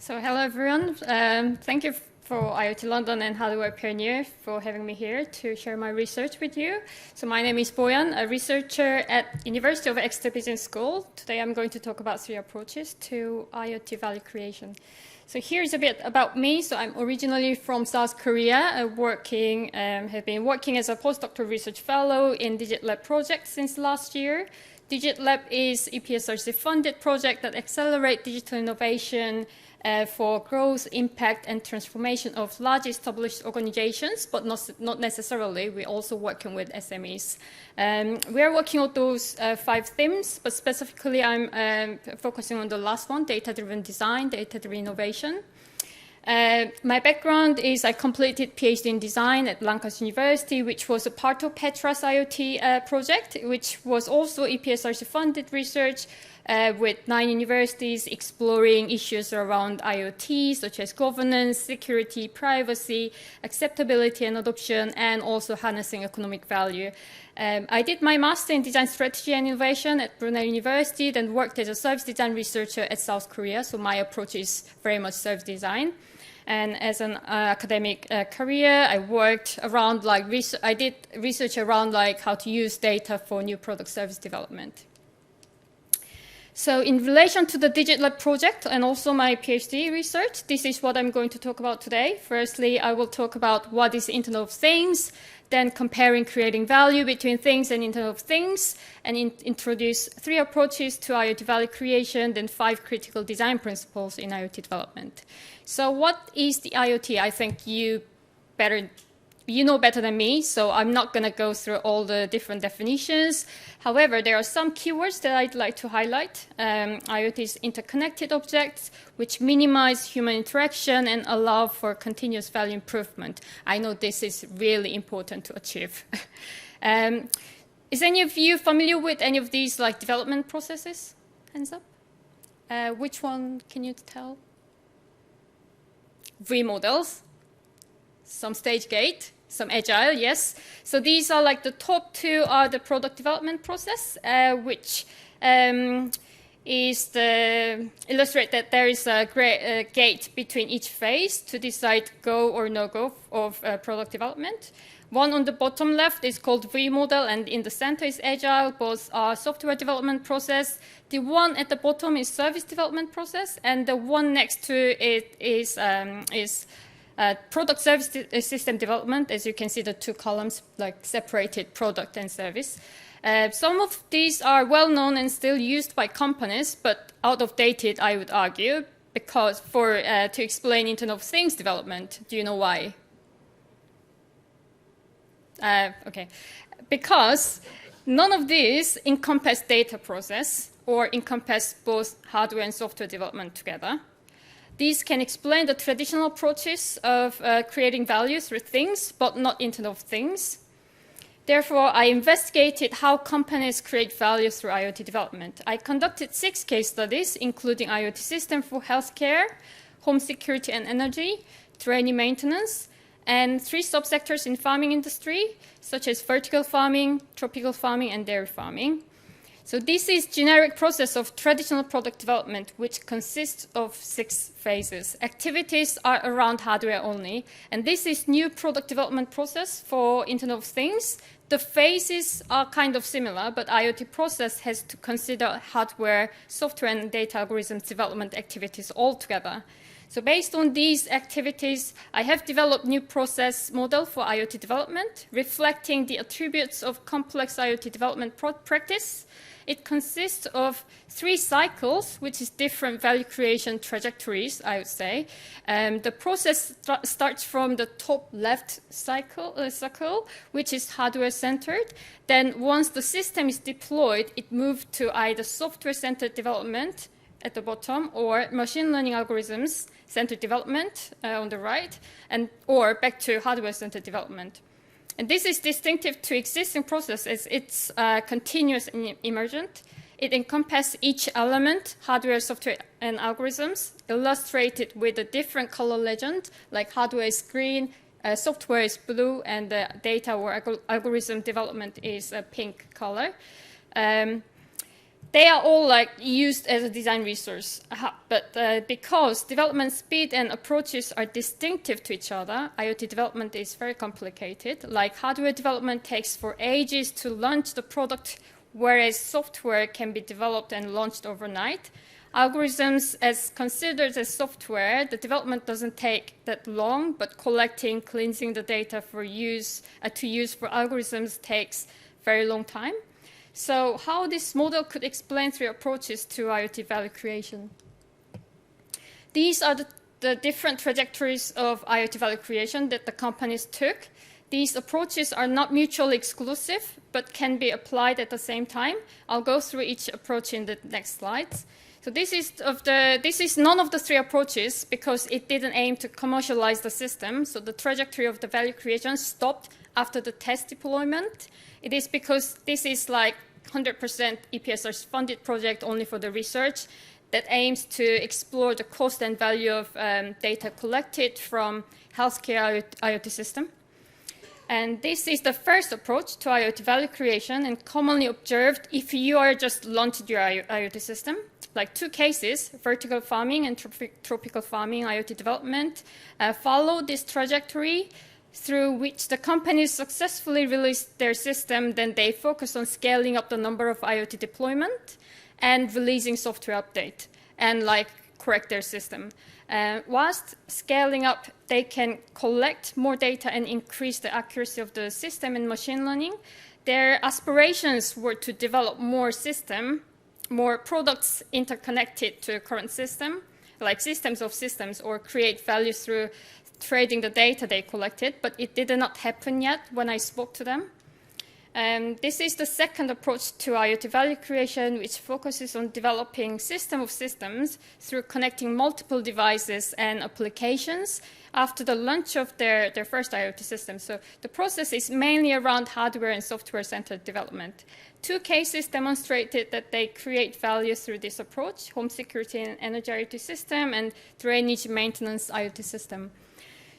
So hello everyone. Thank you for IoT London and Hardware Pioneer for having me here to share my research with you. So my name is Boyeun, a researcher at University of Exeter Business School. Today I'm going to talk about 3 approaches to IoT value creation. So here's a bit about me. So I'm originally from South Korea, have been working as a postdoctoral research fellow in DigitLab project since last year. DigitLab is EPSRC funded project that accelerates digital innovation for growth, impact, and transformation of large established organizations, but not necessarily. We're also working with SMEs. We are working on those 5 themes, but specifically I'm focusing on the last one, data-driven design, data-driven innovation. My background is I completed PhD in design at Lancaster University, which was a part of Petra's IoT project, which was also EPSRC funded research with 9 universities exploring issues around IoT, such as governance, security, privacy, acceptability and adoption, and also harnessing economic value. I did my master in design strategy and innovation at Brunel University, then worked as a service design researcher at South Korea, so my approach is very much service design. And as an academic career, I worked around I did research around how to use data for new product service development. So in relation to the DigitLab project and also my PhD research, this is what I'm going to talk about today. Firstly, I will talk about what is Internet of Things, then comparing creating value between things and Internet of Things, and introduce 3 approaches to IoT value creation, then 5 critical design principles in IoT development. So what is the IoT? I think you know better than me, so I'm not going to go through all the different definitions. However, there are some keywords that I'd like to highlight. IoT is interconnected objects, which minimize human interaction and allow for continuous value improvement. I know this is really important to achieve. Is any of you familiar with any of these development processes? Hands up. Which one can you tell? V-models. Some stage gate, some agile, yes. So these are the top 2 are the product development process, which illustrate that there is a gate between each phase to decide go or no go of product development. One on the bottom left is called V model, and in the center is agile. Both are software development process. The one at the bottom is service development process, and the one next to it is product service system development. As you can see, the 2 columns separated product and service. Some of these are well known and still used by companies, but outdated, I would argue, because to explain Internet of Things development. Do you know why? Okay, because none of these encompass data process or encompass both hardware and software development together. These can explain the traditional approaches of creating value through things, but not Internet of Things. Therefore, I investigated how companies create value through IoT development. I conducted 6 case studies, including IoT system for healthcare, home security and energy, terrain maintenance, and 3 subsectors in farming industry, such as vertical farming, tropical farming, and dairy farming. So this is generic process of traditional product development, which consists of 6 phases. Activities are around hardware only, and this is new product development process for Internet of Things. The phases are kind of similar, but IoT process has to consider hardware, software, and data algorithms development activities all together. So based on these activities, I have developed new process model for IoT development, reflecting the attributes of complex IoT development practice. It consists of 3 cycles, which is different value creation trajectories, I would say. The process starts from the top left cycle, which is hardware-centered. Then once the system is deployed, it moves to either software-centered development at the bottom or machine learning algorithms centered development on the right, or back to hardware-centered development. And this is distinctive to existing processes. It's continuous and emergent. It encompasses each element, hardware, software, and algorithms, illustrated with a different color legend, like hardware is green, software is blue, and the data or algorithm development is a pink color. they are all like used as a design resource, but because development speed and approaches are distinctive to each other, IoT development is very complicated. Like hardware development takes for ages to launch the product, whereas software can be developed and launched overnight. Algorithms, as considered as software, the development doesn't take that long, but collecting, cleansing the data for use to use for algorithms takes very long time. So how this model could explain three approaches to IoT value creation. These are the different trajectories of IoT value creation that the companies took. These approaches are not mutually exclusive, but can be applied at the same time. I'll go through each approach in the next slides. So this is none of the three approaches because it didn't aim to commercialize the system. So the trajectory of the value creation stopped after the test deployment. It is because this is like 100% EPSR's funded project only for the research that aims to explore the cost and value of data collected from healthcare IoT system. And this is the first approach to IoT value creation and commonly observed if you are just launching your IoT system. Like two cases, vertical farming and tropical farming IoT development, follow this trajectory through which the companies successfully released their system, then they focus on scaling up the number of IoT deployment and releasing software update and like correct their system. Whilst scaling up, they can collect more data and increase the accuracy of the system in machine learning. Their aspirations were to develop more products interconnected to a current system, like systems of systems, or create value through trading the data they collected, but it did not happen yet when I spoke to them. This is the second approach to IoT value creation, which focuses on developing system of systems through connecting multiple devices and applications after the launch of their first IoT system. So the process is mainly around hardware and software-centered development. Two cases demonstrated that they create value through this approach: home security and energy IoT system and drainage maintenance IoT system.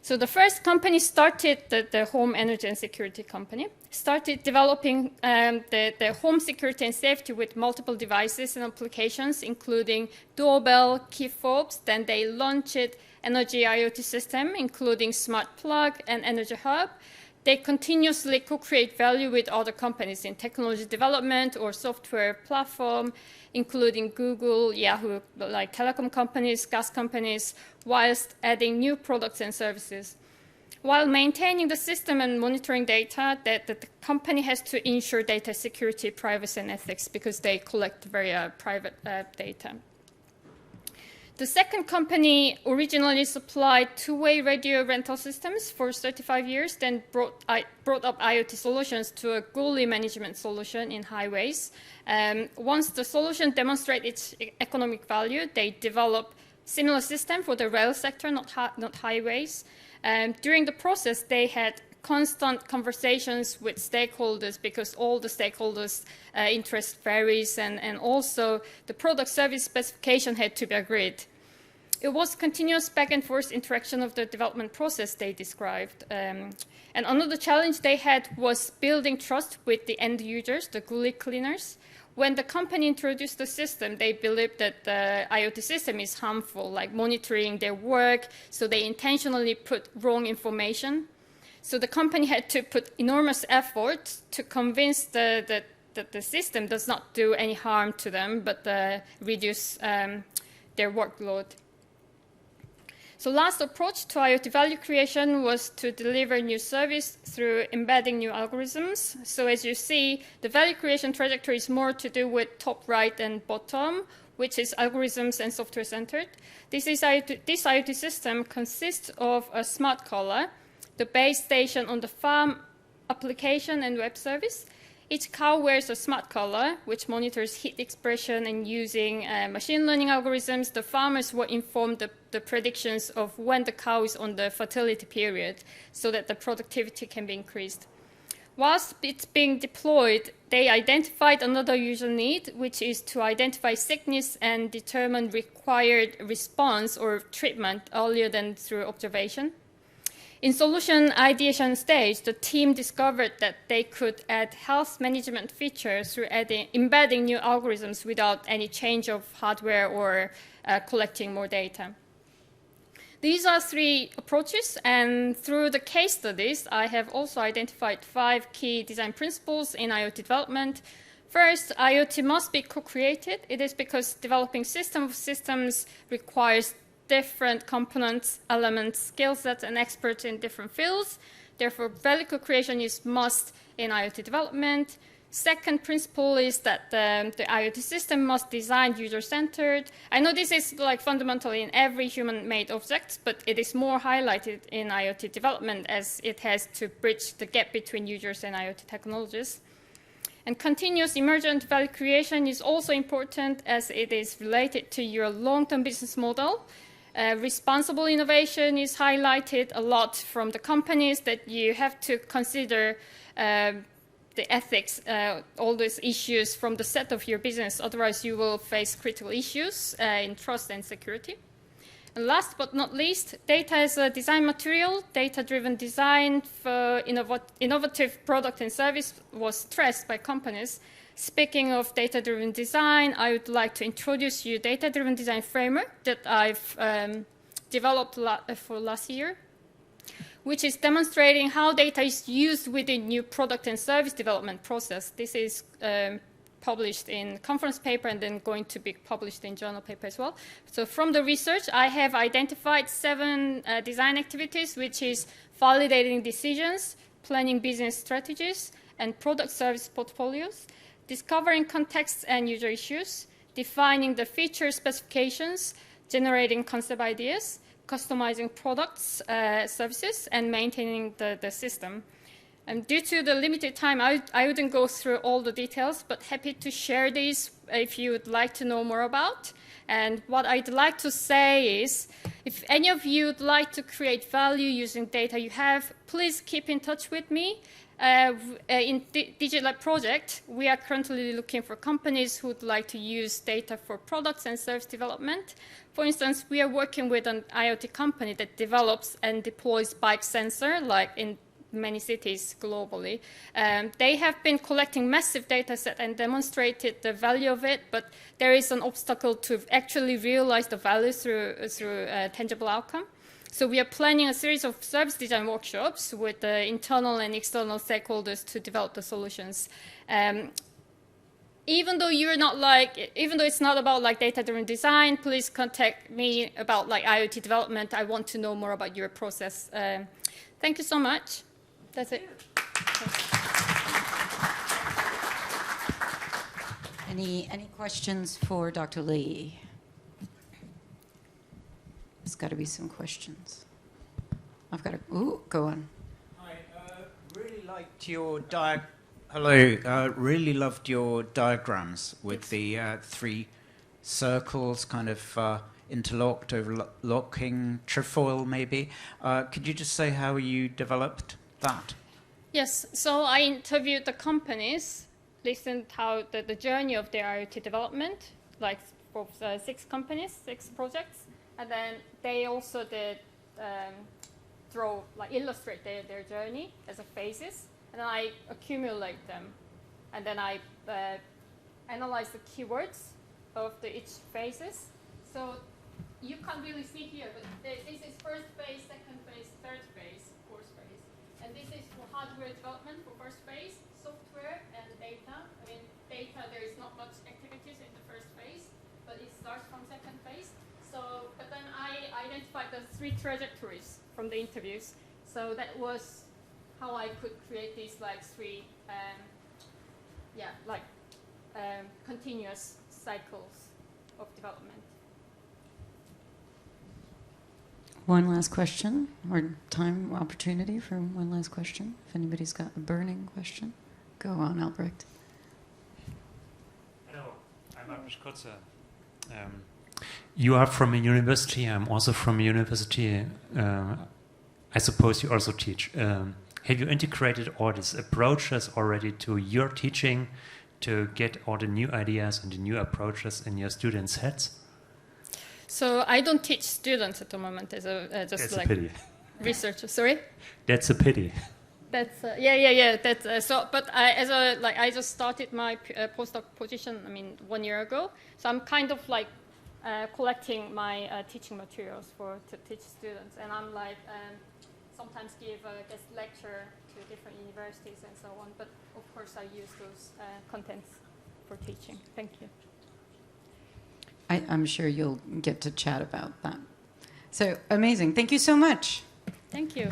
So the first company started, the home energy and security company, started developing the home security and safety with multiple devices and applications, including doorbell, key fobs. Then they launched energy IoT system, including smart plug and energy hub. They continuously co-create value with other companies in technology development or software platform, including Google, Yahoo, like telecom companies, gas companies, whilst adding new products and services. While maintaining the system and monitoring data, that the company has to ensure data security, privacy, and ethics because they collect very private data. The second company originally supplied two-way radio rental systems for 35 years, then brought up IoT solutions to a GUI management solution in highways. Once the solution demonstrated its economic value, they developed similar system for the rail sector, not highways. During the process, they had constant conversations with stakeholders because all the stakeholders' interest varies, and also the product service specification had to be agreed. It was continuous back and forth interaction of the development process they described. And another challenge they had was building trust with the end users, the GUI cleaners. When the company introduced the system, they believed that the IoT system is harmful, like monitoring their work, so they intentionally put wrong information. So the company had to put enormous effort to convince that the system does not do any harm to them, but reduce their workload. So last approach to IoT value creation was to deliver new service through embedding new algorithms. So as you see, the value creation trajectory is more to do with top right and bottom, which is algorithms and software centered. This IoT system consists of a smart collar, the base station on the farm application and web service. Each cow wears a smart collar, which monitors heat expression, and using machine learning algorithms, the farmers will inform the predictions of when the cow is on the fertility period so that the productivity can be increased. Whilst it's being deployed, they identified another user need, which is to identify sickness and determine required response or treatment earlier than through observation. In solution ideation stage, the team discovered that they could add health management features through embedding new algorithms without any change of hardware or collecting more data. These are 3 approaches, and through the case studies, I have also identified 5 key design principles in IoT development. First, IoT must be co-created. It is because developing system of systems requires different components, elements, skill sets, and experts in different fields. Therefore, value co-creation is must in IoT development. Second principle is that the IoT system must design user-centered. I know this is like fundamental in every human-made object, but it is more highlighted in IoT development as it has to bridge the gap between users and IoT technologies. And continuous emergent value creation is also important as it is related to your long-term business model. Responsible innovation is highlighted a lot from the companies that you have to consider the ethics, all these issues from the set of your business. Otherwise, you will face critical issues in trust and security. And last but not least, data as a design material. Data-driven design for innovative product and service was stressed by companies. Speaking of data-driven design, I would like to introduce you data-driven design framework that I've developed for last year, which is demonstrating how data is used within new product and service development process. This is published in conference paper and then going to be published in journal paper as well. So from the research, I have identified 7 design activities, which is validating decisions, planning business strategies, and product service portfolios, discovering contexts and user issues, defining the feature specifications, generating concept ideas, customizing products, services, and maintaining the system. And due to the limited time, I wouldn't go through all the details, but happy to share these if you would like to know more about. And what I'd like to say is, if any of you would like to create value using data you have, please keep in touch with me. In DigiLab project, we are currently looking for companies who would like to use data for products and service development. For instance, we are working with an IoT company that develops and deploys bike sensor, like in many cities globally. They have been collecting massive data set and demonstrated the value of it, but there is an obstacle to actually realize the value through a tangible outcome. So we are planning a series of service design workshops with the internal and external stakeholders to develop the solutions. Even though it's not about like data-driven design, please contact me about like IoT development. I want to know more about your process. Thank you so much. That's it. Any questions for Dr. Lee? There's got to be some questions. I've got to. Ooh, go on. Hi, really liked your really loved your diagrams with the 3 circles, kind of interlocked, overlocking, trefoil maybe. Could you just say how you developed that? Yes. So I interviewed the companies, listened how the journey of their IoT development, like for 6 companies, 6 projects. And then they also did illustrate their journey as a phases, and I accumulate them, and then I analyze the keywords of each phases. So you can't really see here, but this is first phase, second phase, third phase, fourth phase, and this is for hardware development for first phase, software and data. I mean, data there is not much activities in the first phase, but it starts from second phase. So, but then I identified the 3 trajectories from the interviews. So that was how I could create these like 3, continuous cycles of development. One last question, or time opportunity for one last question. If anybody's got a burning question, go on, Albrecht. Hello, I'm Albrecht Kotze. You are from a university. I'm also from a university. I suppose you also teach. Have you integrated all these approaches already to your teaching to get all the new ideas and the new approaches in your students' heads? So I don't teach students at the moment. As That's a pity. researcher. Sorry. That's a pity. That's yeah. That's so. But I just started my postdoc position. I mean, 1 year ago. So I'm kind of like collecting my teaching materials to teach students, and I'm like sometimes give a guest lecture to different universities and so on. But of course, I use those contents for teaching. Thank you. I'm sure you'll get to chat about that. So amazing. Thank you so much. Thank you.